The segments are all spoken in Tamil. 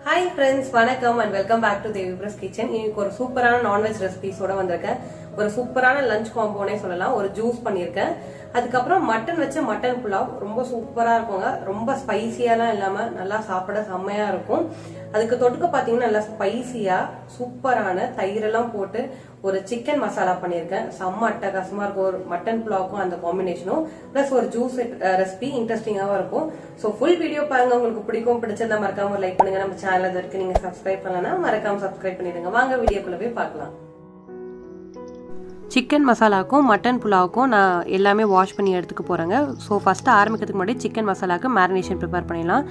Hi friends, வணக்கம் and welcome back to Devi Press Kitchen. இன்னைக்கு ஒரு சூப்பரான நான்வெஜ் ரெசிபிஸோட வந்திருக்கேன். ஒரு சூப்பரான லஞ்ச் காம்போனே சொல்லலாம். ஒரு ஜூஸ் பண்ணியிருக்கேன். அதுக்கப்புறம் மட்டன் வச்ச மட்டன் புலாவ் ரொம்ப சூப்பரா இருக்குங்க. ரொம்ப ஸ்பைசியாலாம் இல்லாம நல்லா சாப்பிட செம்மையா இருக்கும். அதுக்கு தொட்டுக்க பாத்தீங்கன்னா நல்லா ஸ்பைசியா சூப்பரான தயிரெல்லாம் போட்டு ஒரு சிக்கன் மசாலா பண்ணியிருக்கேன். செம்ம அட்டகாசமா இருக்கும். ஒரு மட்டன் புலாவுக்கும் அந்த காம்பினேஷனும் பிளஸ் ஒரு ஜூஸ் ரெசிபி இன்ட்ரெஸ்டிங்காவும் இருக்கும். ஸோ ஃபுல் வீடியோ பாருங்க, உங்களுக்கு பிடிச்சிருந்தா மறக்காம ஒரு லைக் பண்ணுங்க. நம்ம சேனல் இருக்கு, நீங்க சப்ஸ்கிரைப் பண்ணலன்னா மறக்காம சப்ஸ்கிரைப் பண்ணிடுங்க. வாங்க வீடியோக்குள்ள போய் பார்க்கலாம். சிக்கன் மசாலாவுக்கும் மட்டன் புலாவுக்கும் நான் எல்லாமே வாஷ் பண்ணி எடுத்துக்க போகிறேங்க. ஸோ ஃபஸ்ட்டு ஆரம்பிக்கிறதுக்கு முன்னாடி சிக்கன் மசாலாவுக்கு மேரினேஷன் ப்ரிப்பேர் பண்ணிடலாம்.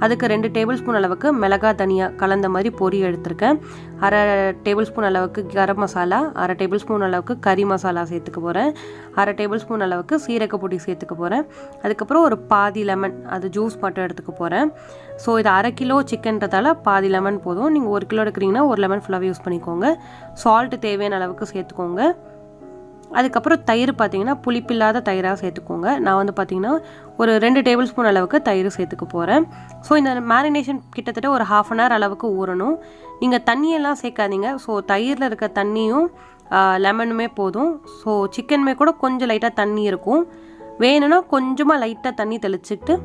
அதுக்கு 2 டேபிள் ஸ்பூன் அளவுக்கு மிளகா தனியா கலந்த மாதிரி பொரி எடுத்திருக்கேன். 1/2 டேபிள் ஸ்பூன் அளவுக்கு கரம் மசாலா, 1/2 டேபிள் ஸ்பூன் அளவுக்கு கறி மசாலா சேர்த்துக்க போகிறேன். 1/2 டேபிள் ஸ்பூன் அளவுக்கு சீரக பொடி சேர்த்துக்க போகிறேன். அதுக்கப்புறம் ஒரு பாதி லெமன், அது ஜூஸ் மட்டும் எடுத்துக்க போகிறேன். ஸோ இது 1/2 கிலோ சிக்கன்றதால பாதி லெமன் போதும். நீங்கள் 1 கிலோ எடுக்கிறீங்கன்னா 1 லெமன் ஃபுல்லாகவே யூஸ் பண்ணிக்கோங்க. சால்ட்டு தேவையான அளவுக்கு சேர்த்துக்கோங்க. அதுக்கப்புறம் தயிர் பார்த்தீங்கன்னா புளிப்பில்லாத தயிராக சேர்த்துக்கோங்க. நான் வந்து பார்த்தீங்கன்னா ஒரு 2 டேபிள் ஸ்பூன் அளவுக்கு தயிர் சேர்த்துக்க போகிறேன். ஸோ இந்த மேரினேஷன் கிட்டத்தட்ட ஒரு 1/2 அன் ஹவர் அளவுக்கு ஊறணும். நீங்கள் தண்ணியெல்லாம் சேர்க்காதீங்க. ஸோ தயிரில் இருக்க தண்ணியும் லெமனுமே போதும். ஸோ சிக்கனுமே கூட கொஞ்சம் லைட்டாக தண்ணி இருக்கும். வேணும்னா கொஞ்சமாக லைட்டாக தண்ணி தெளிச்சுக்கிட்டு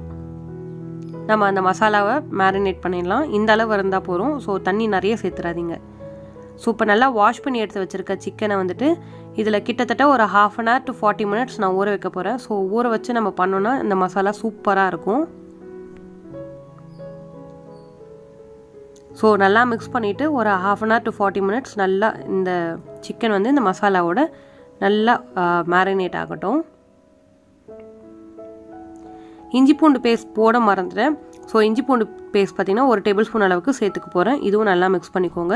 நம்ம அந்த மசாலாவை மேரினேட் பண்ணிடலாம். இந்த அளவு இருந்தால் போதும். ஸோ தண்ணி நிறைய சேர்த்துறாதீங்க. ஸோ இப்போ நல்லா வாஷ் பண்ணி எடுத்து வச்சுருக்க சிக்கனை வந்துட்டு இதில் கிட்டத்தட்ட ஒரு 1/2 அன் ஹவர் to 40 மினிட்ஸ் நான் ஊற வைக்க போகிறேன். ஸோ ஊற வச்சு நம்ம பண்ணோன்னா இந்த மசாலா சூப்பராக இருக்கும். ஸோ நல்லா மிக்ஸ் பண்ணிவிட்டு ஒரு 1/2 அன் ஹவர் to 40 மினிட்ஸ் நல்லா இந்த சிக்கன் வந்து இந்த மசாலாவோட நல்லா மேரினேட் ஆகட்டும். இஞ்சி பூண்டு பேஸ்ட் போட மறந்துட்டேன். ஸோ இஞ்சி பூண்டு பேஸ்ட் பார்த்திங்கன்னா 1 டேபிள் ஸ்பூன் அளவுக்கு சேர்த்துக்க போகிறேன். இதுவும் நல்லா மிக்ஸ் பண்ணிக்கோங்க.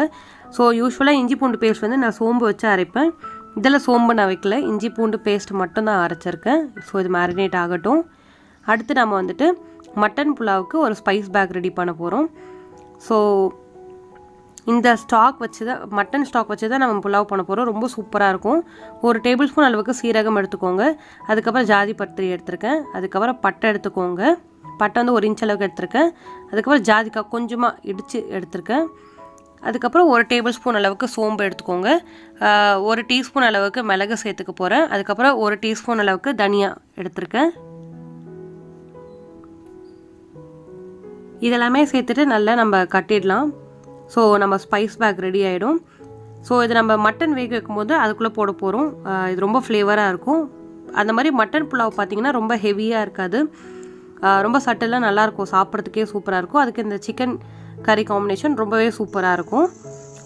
ஸோ யூஸ்வலாக இஞ்சி பூண்டு பேஸ்ட் வந்து நான் சோம்பு வச்சு அரைப்பேன். இதில் சோம்பு நான் வைக்கல, இஞ்சி பூண்டு பேஸ்ட் மட்டும் தான் அரைச்சிருக்கேன். ஸோ இது மேரினேட் ஆகட்டும். அடுத்து நம்ம வந்துட்டு மட்டன் புலாவுக்கு ஒரு ஸ்பைஸ் பேக் ரெடி பண்ண போகிறோம். ஸோ இந்த ஸ்டாக் வச்சு தான் மட்டன் ஸ்டாக் வச்சு தான் நம்ம புலாவ் பண்ண போகிறோம். ரொம்ப சூப்பராக இருக்கும். 1 டேபிள் ஸ்பூன் அளவுக்கு சீரகம் எடுத்துக்கோங்க. அதுக்கப்புறம் ஜாதி பத்திரி எடுத்திருக்கேன். அதுக்கப்புறம் பட்டை எடுத்துக்கோங்க. பட்டை வந்து 1 இன்ச் அளவுக்கு எடுத்திருக்கேன். அதுக்கப்புறம் ஜாதிக்காய் கொஞ்சமாக இடித்து எடுத்திருக்கேன். அதுக்கப்புறம் 1 டேபிள் ஸ்பூன் அளவுக்கு சோம்பு எடுத்துக்கோங்க. 1 டீஸ்பூன் அளவுக்கு மிளகு சேர்த்துக்க போகிறேன். அதுக்கப்புறம் 1 டீஸ்பூன் அளவுக்கு தனியா எடுத்திருக்கேன். இதெல்லாமே சேர்த்துட்டு நல்லா நம்ம கட்டிடலாம். ஸோ நம்ம ஸ்பைஸ் பேக் ரெடி ஆகிடும். ஸோ இது நம்ம மட்டன் வேக வைக்கும்போது அதுக்குள்ளே போட போகிறோம். இது ரொம்ப ஃப்ளேவராக இருக்கும். அந்த மாதிரி மட்டன் புலாவ் பார்த்திங்கன்னா ரொம்ப ஹெவியாக இருக்காது, ரொம்ப சட்டலாக நல்லாயிருக்கும். சாப்பிட்றதுக்கே சூப்பராக இருக்கும். அதுக்கு இந்த சிக்கன் கறி காம்பினேஷன் ரொம்பவே சூப்பராக இருக்கும்.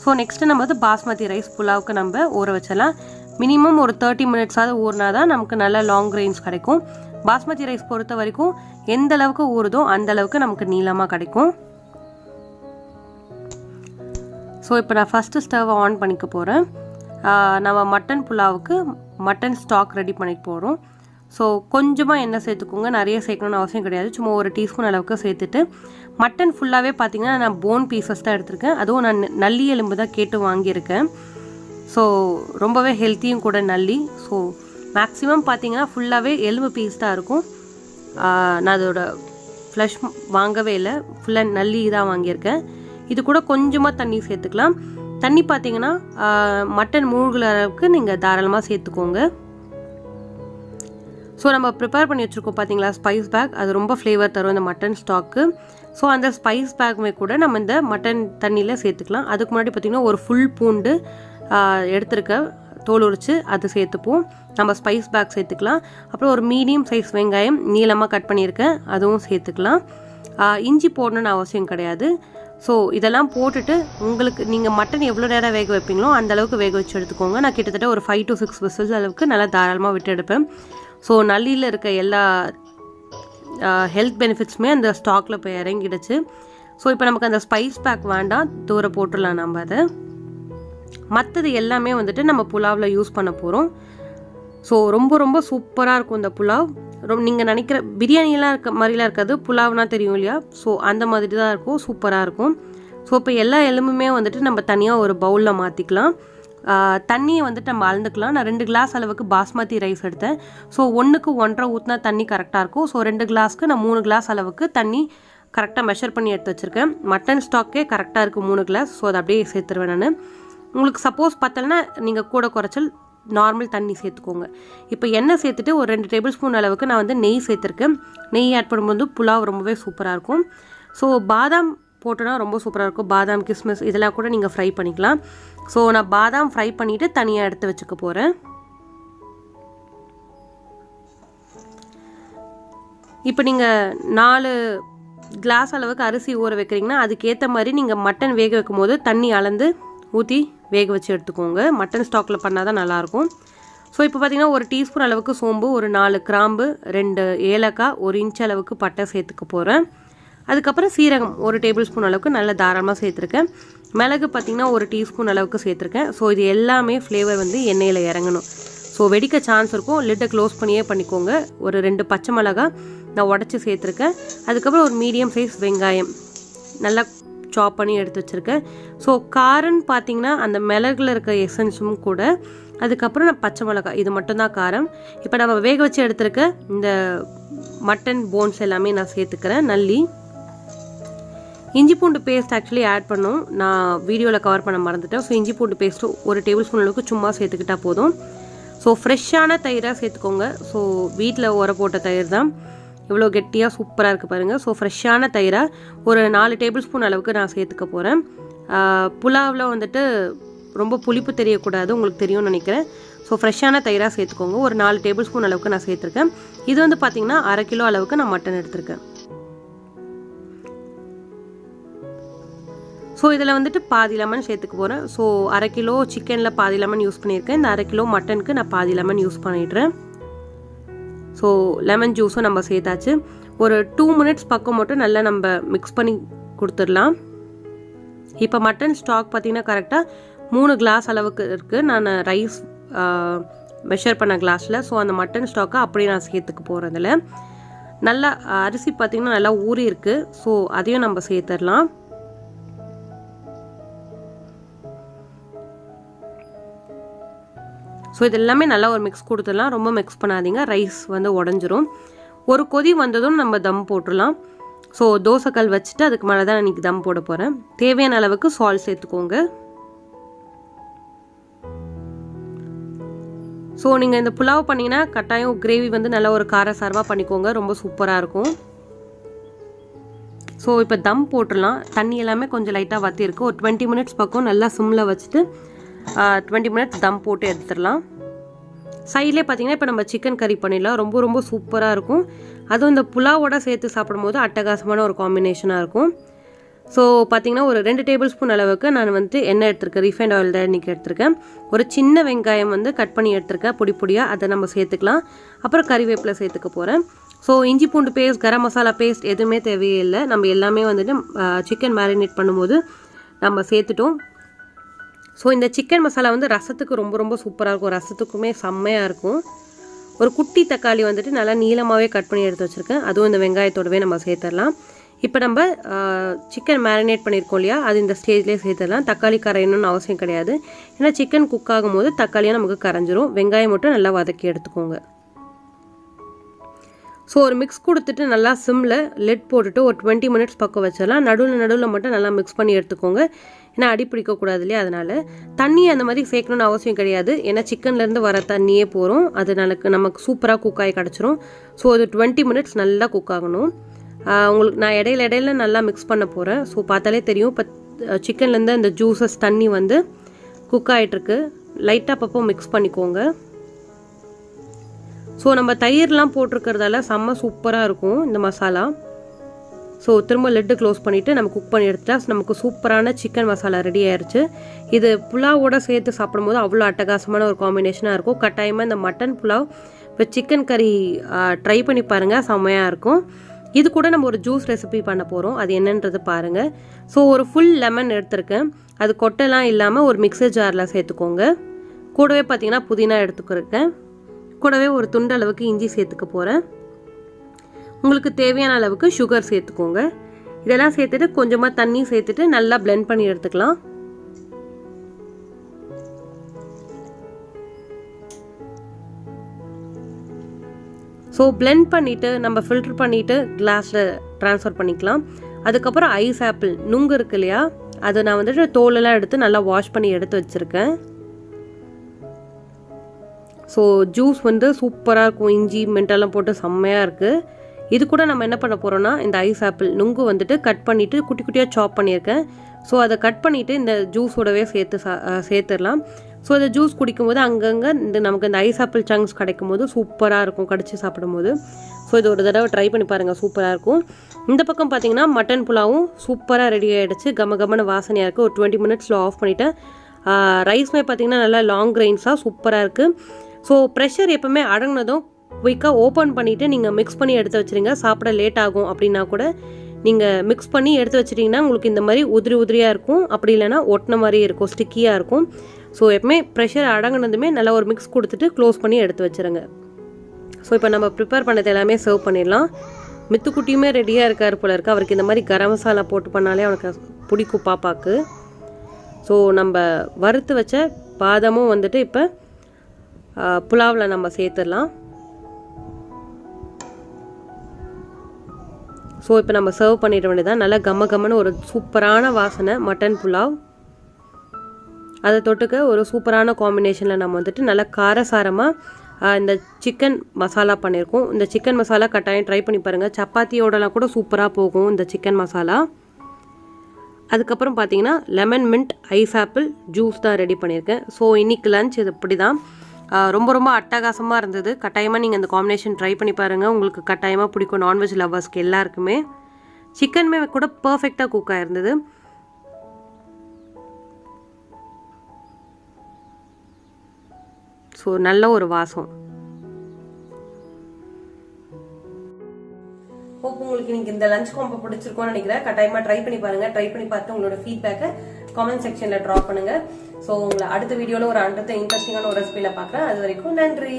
ஸோ நெக்ஸ்ட்டு நம்ம வந்து பாஸ்மதி ரைஸ் புலாவுக்கு நம்ம ஊற வச்சிடலாம். மினிமம் ஒரு 30 மினிட்ஸாவது ஊறினா தான் நமக்கு நல்ல லாங் கிரெயின்ஸ் கிடைக்கும். பாஸ்மதி ரைஸ் பொறுத்த வரைக்கும் எந்த அளவுக்கு ஊறுதோ அந்த அளவுக்கு நமக்கு நீளமாக கிடைக்கும். ஸோ இப்போ நான் ஃபஸ்ட்டு ஸ்டவ் ஆன் பண்ணிக்க போகிறேன். நம்ம மட்டன் புலாவுக்கு மட்டன் ஸ்டாக் ரெடி பண்ணிட்டு போகிறோம். ஸோ கொஞ்சமாக எண்ணெய் சேர்த்துக்கோங்க, நிறைய சேர்க்கணும்னு அவசியம் கிடையாது. சும்மா 1 டீஸ்பூன் அளவுக்கு சேர்த்துட்டு மட்டன் ஃபுல்லாகவே பார்த்திங்கன்னா நான் போன் பீசஸ் தான் எடுத்திருக்கேன். அதுவும் நான் நல்லி எலும்பு தான் கேட்டு வாங்கியிருக்கேன். ஸோ ரொம்பவே ஹெல்த்தியும் கூட நல்லி. ஸோ மேக்ஸிமம் பார்த்திங்கன்னா ஃபுல்லாகவே எலும்பு பீஸ் தான் இருக்கும். நான் அதோட ஃப்ளஷ் வாங்கவே இல்லை, ஃபுல்லாக நல்லி தான் வாங்கியிருக்கேன். இது கூட கொஞ்சமாக தண்ணி சேர்த்துக்கலாம். தண்ணி பார்த்திங்கன்னா மட்டன் மூழ்கிற அளவுக்கு நீங்கள் தாராளமாக சேர்த்துக்கோங்க. ஸோ நம்ம ப்ரிப்பேர் பண்ணி வச்சுருக்கோம் பார்த்தீங்களா ஸ்பைஸ் பேக், அது ரொம்ப ஃப்ளேவர் தரும் இந்த மட்டன் ஸ்டாக்கு. ஸோ அந்த ஸ்பைஸ் பேக்குமே கூட நம்ம இந்த மட்டன் தண்ணியில் சேர்த்துக்கலாம். அதுக்கு முன்னாடி பார்த்திங்கன்னா ஒரு ஃபுல் பூண்டு எடுத்துருக்க தோல் உரித்து அது சேர்த்துப்போம். நம்ம ஸ்பைஸ் பேக் சேர்த்துக்கலாம். அப்புறம் ஒரு மீடியம் சைஸ் வெங்காயம் நீளமாக கட் பண்ணியிருக்கேன், அதுவும் சேர்த்துக்கலாம். இஞ்சி போடணுன்னு அவசியம் கிடையாது. ஸோ இதெல்லாம் போட்டுட்டு உங்களுக்கு நீங்கள் மட்டன் எவ்வளோ நேரம் வேக வைப்பீங்களோ அந்த அளவுக்கு வேக வச்சு எடுத்துக்கோங்க. நான் கிட்டத்தட்ட ஒரு 5 to 6 விசில்ஸ் அளவுக்கு நல்லா தாராளமாக விட்டு எடுப்பேன். ஸோ நல்லியில் இருக்க எல்லா ஹெல்த் பெனிஃபிட்ஸுமே அந்த ஸ்டாக்கில் போய் இறங்கிடுச்சு. ஸோ இப்போ நமக்கு அந்த ஸ்பைஸ் பேக் வேண்டாம், தூர போட்டுடலாம் நம்ம அதை. மற்றது எல்லாமே வந்துட்டு நம்ம புலாவில் யூஸ் பண்ண போகிறோம். ஸோ ரொம்ப ரொம்ப சூப்பராக இருக்கும் இந்த புலாவ். நீங்கள் நினைக்கிற பிரியாணியெல்லாம் இருக்க மாதிரிலாம் இருக்காது, புலாவ்னா தெரியும் இல்லையா? ஸோ அந்த மாதிரி தான் இருக்கும், சூப்பராக இருக்கும். ஸோ இப்போ எல்லா எலும்புமே வந்துட்டு நம்ம தனியாக ஒரு பவுலில் மாற்றிக்கலாம். தண்ணியை வந்துட்டு நம்ம அளந்துக்கலாம். நான் 2 கிளாஸ் அளவுக்கு பாஸ்மதி ரைஸ் எடுத்தேன். ஸோ 1க்கு 1.5 ஊற்றினா தண்ணி கரெக்டாக இருக்கும். ஸோ 2 கிளாஸ்க்கு நான் 3 கிளாஸ் அளவுக்கு தண்ணி கரெக்டாக மெஷர் பண்ணி எடுத்து வச்சுருக்கேன். மட்டன் ஸ்டாக்கே கரெக்டாக இருக்குது 3 கிளாஸ். ஸோ அதை அப்படியே சேர்த்துருவேன் நான். உங்களுக்கு சப்போஸ் பத்தலைன்னா நீங்கள் கூட குறைச்சல் நார்மல் தண்ணி சேர்த்துக்கோங்க. இப்போ எண்ணெய் சேர்த்துட்டு ஒரு 2 டேபிள் ஸ்பூன் அளவுக்கு நான் வந்து நெய் சேர்த்துருக்கேன். நெய் ஆட் பண்ணும்போது புலாவ் ரொம்பவே சூப்பராக இருக்கும். ஸோ பாதாம் போட்டோன்னா ரொம்ப சூப்பராக இருக்கும். பாதாம் கிஸ்மிஸ் இதெல்லாம் கூட நீங்கள் ஃப்ரை பண்ணிக்கலாம். ஸோ நான் பாதாம் ஃப்ரை பண்ணிவிட்டு தனியாக எடுத்து வச்சுக்க போகிறேன். இப்போ நீங்கள் 4 கிளாஸ் அளவுக்கு அரிசி ஊற வைக்கிறீங்கன்னா அதுக்கேற்ற மாதிரி நீங்கள் மட்டன் வேக வைக்கும் போது தண்ணி அளந்து ஊற்றி வேக வச்சு எடுத்துக்கோங்க. மட்டன் ஸ்டாக்கில் பண்ணால் தான் நல்லாயிருக்கும். ஸோ இப்போ பார்த்திங்கன்னா ஒரு டீஸ்பூன் அளவுக்கு சோம்பு, ஒரு 4 கிராம்பு, 2 ஏலக்காய், 1 இன்ச் அளவுக்கு பட்டை சேர்த்துக்க போகிறேன். அதுக்கப்புறம் சீரகம் 1 டேபிள் ஸ்பூன் அளவுக்கு நல்ல தாராளமாக சேர்த்துருக்கேன். மிளகு பார்த்திங்கன்னா 1 டீஸ்பூன் அளவுக்கு சேர்த்துருக்கேன். ஸோ இது எல்லாமே ஃப்ளேவர் வந்து எண்ணெயில் இறங்கணும். ஸோ வெடிக்க சான்ஸ் இருக்கும். லிட்டை க்ளோஸ் பண்ணியே பண்ணிக்கோங்க. ஒரு 2 பச்சை மிளகாய் நான் உடச்சி சேர்த்துருக்கேன். அதுக்கப்புறம் ஒரு மீடியம் சைஸ் வெங்காயம் நல்லா சாப் பண்ணி எடுத்து வச்சுருக்கேன். ஸோ காரம்னு பார்த்தீங்கன்னா அந்த மிளகுல இருக்க எசன்ஸும் கூட, அதுக்கப்புறம் நான் பச்சை மிளகாய் இது மட்டும்தான் காரம். இப்போ நம்ம வேக வச்சு எடுத்துருக்க இந்த மட்டன் போன்ஸ் எல்லாமே நான் சேர்த்துக்கிறேன். நல்லி இஞ்சி பூண்டு பேஸ்ட் ஆக்சுவலி ஆட் பண்ணோம், நான் வீடியோவில் கவர் பண்ண மறந்துட்டேன். ஸோ இஞ்சி பூண்டு பேஸ்ட்டு 1 டேபிள் ஸ்பூன் அளவுக்கு சும்மா சேர்த்துக்கிட்டால் போதும். ஸோ ஃப்ரெஷ்ஷான தயிராக சேர்த்துக்கோங்க. ஸோ வீட்டில் உர போட்ட தயிர் தான், இவ்வளோ கெட்டியாக சூப்பராக இருக்குது பாருங்கள். ஸோ ஃப்ரெஷ்ஷான தயிராக ஒரு 4 டேபிள் ஸ்பூன் அளவுக்கு நான் சேர்த்துக்க போகிறேன். புலாவில் வந்துட்டு ரொம்ப புளிப்பு தெரியக்கூடாது, உங்களுக்கு தெரியும்னு நினைக்கிறேன். ஸோ ஃப்ரெஷ்ஷான தயிராக சேர்த்துக்கோங்க. ஒரு 4 டேபிள் ஸ்பூன் அளவுக்கு நான் சேர்த்துருக்கேன். இது வந்து பார்த்திங்கன்னா 1/2 கிலோ அளவுக்கு நான் மட்டன் எடுத்திருக்கேன். ஸோ இதில் வந்துட்டு பாதி லெமன் சேர்த்துக்க போகிறேன். ஸோ 1/2 கிலோ சிக்கனில் பாதி லெமன் யூஸ் பண்ணியிருக்கேன். இந்த 1/2 கிலோ மட்டனுக்கு நான் பாதி லெமன் யூஸ் பண்ணிடுறேன். ஸோ லெமன் ஜூஸும் நம்ம சேர்த்தாச்சு. ஒரு 2 மினிட்ஸ் பக்கம் மட்டும் நல்லா நம்ம மிக்ஸ் பண்ணி கொடுத்துடலாம். இப்போ மட்டன் ஸ்டாக் பார்த்திங்கன்னா கரெக்டாக 3 கிளாஸ் அளவுக்கு இருக்குது. நான் ரைஸ் மெஷர் பண்ண கிளாஸில். ஸோ அந்த மட்டன் ஸ்டாக்கை அப்படியே நான் சேர்த்துக்க போகிறதில்ல. நல்லா அரிசி பார்த்திங்கன்னா நல்லா ஊறி இருக்குது. ஸோ அதையும் நம்ம சேர்த்துடலாம். ஸோ இது எல்லாமே நல்லா ஒரு மிக்ஸ் கொடுத்துடலாம். ரொம்ப மிக்ஸ் பண்ணாதீங்க, ரைஸ் வந்து உடஞ்சிரும். ஒரு கொதி வந்ததும் நம்ம தம் போட்டுடலாம். ஸோ தோசைக்கல் வச்சுட்டு அதுக்கு மேலே தான் இன்றைக்கி தம் போட போகிறேன். தேவையான அளவுக்கு சால்ட் சேர்த்துக்கோங்க. ஸோ நீங்கள் இந்த புலாவ் பண்ணிங்கன்னா கட்டாயம் கிரேவி வந்து நல்லா ஒரு காரசாரமாக பண்ணிக்கோங்க, ரொம்ப சூப்பராக இருக்கும். ஸோ இப்போ தம் போட்டுடலாம். தண்ணி எல்லாமே கொஞ்சம் லைட்டாக வற்றி இருக்குது. ஒரு 20 மினிட்ஸ் பக்கம் நல்லா சிம்மில் வச்சுட்டு 20 மினிட்ஸ் தம் போட்டு எடுத்துடலாம். சைட்லேயே பார்த்தீங்கன்னா இப்போ நம்ம சிக்கன் கறி பண்ணிடலாம். ரொம்ப ரொம்ப சூப்பராக இருக்கும். அதுவும் இந்த புலாவோட சேர்த்து சாப்பிடும்போது அட்டகாசமான ஒரு காம்பினேஷனாக இருக்கும். ஸோ பார்த்திங்கன்னா ஒரு 2 டேபிள் ஸ்பூன் அளவுக்கு நான் வந்து எண்ணெய் எடுத்துருக்கேன். ரீஃபைண்ட் ஆயில் தான் இன்றைக்கி எடுத்துருக்கேன். ஒரு சின்ன வெங்காயம் வந்து கட் பண்ணி எடுத்துருக்கேன் பொடி பொடியாக, அதை நம்ம சேர்த்துக்கலாம். அப்புறம் கறிவேப்பிலை சேர்த்துக்க போகிறேன். ஸோ இஞ்சி பூண்டு பேஸ்ட், கரம் மசாலா பேஸ்ட் எதுவுமே தேவையே இல்லை. நம்ம எல்லாமே வந்துட்டு சிக்கன் மேரினேட் பண்ணும்போது நம்ம சேர்த்துட்டோம். ஸோ இந்த சிக்கன் மசாலா வந்து ரசத்துக்கு ரொம்ப ரொம்ப சூப்பராக இருக்கும். ரசத்துக்குமே செம்மையாக இருக்கும். ஒரு குட்டி தக்காளி வந்துட்டு நல்லா நீளமாகவே கட் பண்ணி எடுத்து வச்சுருக்கேன். அதுவும் இந்த வெங்காயத்தோடவே நம்ம சேர்த்துடலாம். இப்போ நம்ம சிக்கன் மேரினேட் பண்ணியிருக்கோம் இல்லையா, அது இந்த ஸ்டேஜ்லேயே சேர்த்துடலாம். தக்காளி கரையணும்னு அவசியம் கிடையாது. ஏன்னா சிக்கன் குக் ஆகும்போது தக்காளியாக நமக்கு கரைஞ்சிரும். வெங்காயம் மட்டும் நல்லா வதக்கி எடுத்துக்கோங்க. ஸோ ஒரு மிக்ஸ் கொடுத்துட்டு நல்லா சிம்மில் லெட் போட்டுட்டு ஒரு 20 மினிட்ஸ் பக்கம் வச்சிடலாம். நடுவில் மட்டும் நல்லா மிக்ஸ் பண்ணி எடுத்துக்கோங்க. ஏன்னா அடி பிடிக்கக்கூடாது இல்லையா, அதனால் தண்ணி அந்த மாதிரி சேர்க்கணுன்னு அவசியம் கிடையாது. ஏன்னா சிக்கன்லேருந்து வர தண்ணியே போகிறோம், அது நமக்கு சூப்பராக குக் ஆகி கிடச்சிரும். ஸோ அது 20 மினிட்ஸ் நல்லா குக் ஆகணும். உங்களுக்கு நான் இடையில நல்லா மிக்ஸ் பண்ண போகிறேன். ஸோ பார்த்தாலே தெரியும் இப்போ சிக்கன்லேருந்து அந்த ஜூஸஸ் தண்ணி வந்து குக் ஆகிட்டுருக்கு. லைட்டாக அப்பப்போ மிக்ஸ் பண்ணிக்கோங்க. ஸோ நம்ம தயிர்லாம் போட்டிருக்கிறதால செம்ம சூப்பராக இருக்கும் இந்த மசாலா. ஸோ திரும்ப லெட்டு க்ளோஸ் பண்ணிவிட்டு நம்ம குக் பண்ணி எடுத்துட்டா நமக்கு சூப்பரான சிக்கன் மசாலா ரெடி ஆயிடுச்சு. இது புலாவோட சேர்த்து சாப்பிடும்போது அவ்வளோ அட்டகாசமான ஒரு காம்பினேஷனாக இருக்கும். கட்டாயமாக இந்த மட்டன் புலாவ் இப்போ சிக்கன் கறி ட்ரை பண்ணி பாருங்கள், செம்மையாக இருக்கும். இது கூட நம்ம ஒரு ஜூஸ் ரெசிபி பண்ண போகிறோம், அது என்னன்றது பாருங்கள். ஸோ ஒரு ஃபுல் லெமன் எடுத்துருக்கேன். அது கொட்டைலாம் இல்லாமல் ஒரு மிக்சர் ஜாரில் சேர்த்துக்கோங்க. கூடவே பார்த்திங்கன்னா புதினா எடுத்துக்கிருக்கேன். கூடவே ஒரு துண்டு அளவுக்கு இஞ்சி சேர்த்துக்க போகிறேன். உங்களுக்கு தேவையான அளவுக்கு சுகர் சேர்த்துக்கோங்க. இதெல்லாம் சேர்த்துட்டு கொஞ்சமாக தண்ணி சேர்த்துட்டு நல்லா பிளெண்ட் பண்ணி எடுத்துக்கலாம். ஸோ பிளெண்ட் பண்ணிவிட்டு நம்ம ஃபில்டர் பண்ணிவிட்டு கிளாஸில் ட்ரான்ஸ்ஃபர் பண்ணிக்கலாம். அதுக்கப்புறம் ஐஸ் ஆப்பிள் நுங்கு இருக்கு இல்லையா, அதை நான் வந்துட்டு தோலெல்லாம் எடுத்து நல்லா வாஷ் பண்ணி எடுத்து வச்சுருக்கேன். ஸோ ஜூஸ் வந்து சூப்பராக இருக்கும், இஞ்சி மென்டெல்லாம் போட்டு செம்மையாக இருக்குது. இது கூட நம்ம என்ன பண்ண போகிறோன்னா, இந்த ஐஸ் ஆப்பிள் நுங்கு வந்துட்டு கட் பண்ணிவிட்டு குட்டி குட்டியாக சாப் பண்ணியிருக்கேன். ஸோ அதை கட் பண்ணிவிட்டு இந்த ஜூஸோடவே சேர்த்துடலாம். ஸோ இந்த ஜூஸ் குடிக்கும்போது அங்கங்கே நமக்கு இந்த ஐஸ் ஆப்பிள் சங்க்ஸ் கிடைக்கும் போது சூப்பராக இருக்கும் கடிச்சு சாப்பிடும்போது. ஸோ இது ஒரு தடவை ட்ரை பண்ணி பாருங்கள், சூப்பராக இருக்கும். இந்த பக்கம் பார்த்தீங்கன்னா மட்டன் புலாவும் சூப்பராக ரெடி ஆகிடுச்சு, கம வாசனையாக இருக்குது. ஒரு 20 மினிட்ஸில் ஆஃப் பண்ணிவிட்டேன். ரைஸ்மே பார்த்தீங்கன்னா நல்லா லாங் கிரெயின்ஸாக சூப்பராக இருக்குது. ஸோ ப்ரெஷர் எப்போவுமே அடங்கினதும் குயிக்காக ஓப்பன் பண்ணிவிட்டு நீங்கள் மிக்ஸ் பண்ணி எடுத்து வச்சுருங்க. சாப்பிட லேட் ஆகும் அப்படின்னா கூட நீங்கள் மிக்ஸ் பண்ணி எடுத்து வச்சிட்டிங்கன்னா உங்களுக்கு இந்த மாதிரி உதிரியாக இருக்கும், அப்படி இல்லைனா ஒட்டின மாதிரி இருக்கும், ஸ்டிக்கியாக இருக்கும். ஸோ எப்பவுமே ப்ரெஷர் அடங்கினதுமே நல்லா ஒரு மிக்ஸ் கொடுத்துட்டு க்ளோஸ் பண்ணி எடுத்து வச்சுருங்க. ஸோ இப்போ நம்ம ப்ரிப்பேர் பண்ணது எல்லாமே சர்வ் பண்ணிடலாம். மித்துக்குட்டியுமே ரெடியாக இருக்கார் போல இருக்குது. அவருக்கு இந்த மாதிரி கரம் மசாலா போட்டு பண்ணாலே அவனுக்கு பிடிக்கும் பாப்பாவுக்கு. ஸோ நம்ம வறுத்து வச்ச பாதமும் வந்துட்டு இப்போ புலாவில் நம்ம சேர்த்துடலாம். ஸோ இப்போ நம்ம சர்வ் பண்ணிட வேண்டியதான். நல்லா கம்மன்னு ஒரு சூப்பரான வாசனை மட்டன் புலாவ். அதை தொட்டுக்க ஒரு சூப்பரான காம்பினேஷனில் நம்ம வந்துட்டு நல்லா காரசாரமாக இந்த சிக்கன் மசாலா பண்ணியிருக்கோம். இந்த சிக்கன் மசாலா கட்டாயம் ட்ரை பண்ணி பாருங்கள். சப்பாத்தியோடலாம் கூட சூப்பராக போகும் இந்த சிக்கன் மசாலா. அதுக்கப்புறம் பார்த்தீங்கன்னா lemon mint ice apple juice தான் ரெடி பண்ணியிருக்கேன். ஸோ இன்றைக்கி லன்ச் இது இப்படி தான். ரொம்ப அட்டகாசமாக இருந்தது. கட்டாயமாக நீங்கள் இந்த காம்பினேஷன் ட்ரை பண்ணி பாருங்கள், உங்களுக்கு கட்டாயமாக பிடிக்கும். நான்வெஜ் லவ்வர்ஸ்க்கு எல்லாருக்குமே சிக்கனுமே கூட பர்ஃபெக்டாக குக் ஆகிருந்தது. ஸோ நல்ல ஒரு வாசம். ஹோப் உங்களுக்கு இன்னைக்கு இந்த லஞ்ச் காம்போ பிடிச்சிருக்கும்னு நினைக்கிறேன். கட்டாயமா ட்ரை பண்ணி பாருங்க. ட்ரை பண்ணி பார்த்து உங்களோட ஃபீட்பேக்கை கமெண்ட் செக்ஷன்ல ட்ராப் பண்ணுங்க. ஸோ உங்களை அடுத்த வீடியோல ஒரு அடுத்த இன்ட்ரெஸ்டிங்கான ஒரு ரெசிபியில பார்க்குறேன். அது வரைக்கும் நன்றி.